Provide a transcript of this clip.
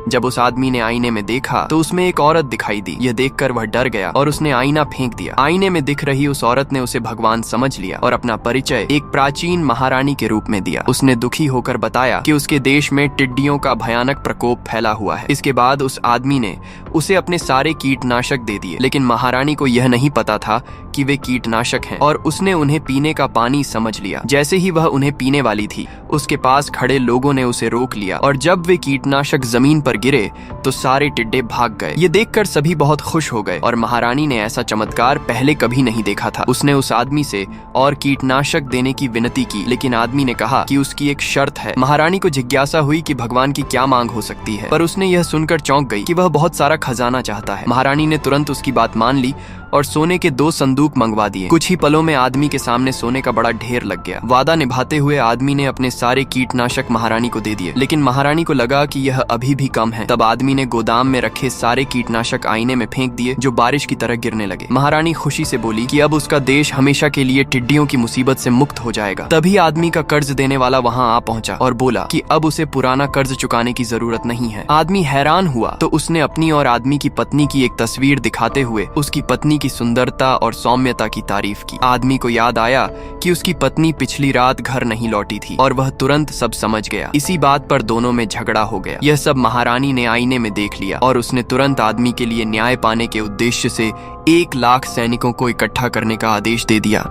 जब उस आदमी ने आईने में देखा तो उसमें एक औरत दिखाई दी। यह देखकर वह डर गया और उसने आईना फेंक दिया। आईने में दिख रही उस औरत ने उसे भगवान समझ लिया और अपना परिचय एक प्राचीन महारानी के रूप में दिया। उसने दुखी होकर बताया कि उसके देश में टिड्डियों का भयानक प्रकोप फैला हुआ है। इसके बाद उस आदमी ने उसे अपने सारे कीटनाशक दे दिए, लेकिन महारानी को यह नहीं पता था कि वे कीटनाशक हैं और उसने उन्हें पीने का पानी समझ लिया। जैसे ही वह उन्हें पीने वाली थी, उसके पास खड़े लोगों ने उसे रोक लिया और जब वे कीटनाशक जमीन पर गिरे तो सारे टिड्डे भाग गए। ये देखकर सभी बहुत खुश हो गए और महारानी ने ऐसा चमत्कार पहले कभी नहीं देखा था। उसने उस आदमी से और कीटनाशक देने की विनती की, लेकिन आदमी ने कहा कि उसकी एक शर्त है। महारानी को जिज्ञासा हुई कि भगवान की क्या मांग हो सकती है, पर उसने यह सुनकर चौंक गई कि वह बहुत सारा खजाना चाहता है। महारानी ने तुरंत उसकी बात मान ली और सोने के 2 संदूक मंगवा दिए। कुछ ही पलों में आदमी के सामने सोने का बड़ा ढेर लग गया। वादा निभाते हुए आदमी ने अपने सारे कीटनाशक महारानी को दे दिए, लेकिन महारानी को लगा कि यह अभी भी कम है। तब आदमी ने गोदाम में रखे सारे कीटनाशक आईने में फेंक दिए, जो बारिश की तरह गिरने लगे। महारानी खुशी से बोली कि अब उसका देश हमेशा के लिए टिड्डियों की मुसीबत से मुक्त हो जाएगा। तभी आदमी का कर्ज देने वाला वहाँ आ पहुंचा और बोला कि अब उसे पुराना कर्ज चुकाने की जरूरत नहीं है। आदमी हैरान हुआ तो उसने अपनी और आदमी की पत्नी की एक तस्वीर दिखाते हुए उसकी पत्नी की सुंदरता और सौम्यता की तारीफ की। आदमी को याद आया कि उसकी पत्नी पिछली रात घर नहीं लौटी थी और वह तुरंत सब समझ गया। इसी बात पर दोनों में झगड़ा हो गया। यह सब महारानी ने आईने में देख लिया और उसने तुरंत आदमी के लिए न्याय पाने के उद्देश्य से 1 लाख सैनिकों को इकट्ठा करने का आदेश दे दिया।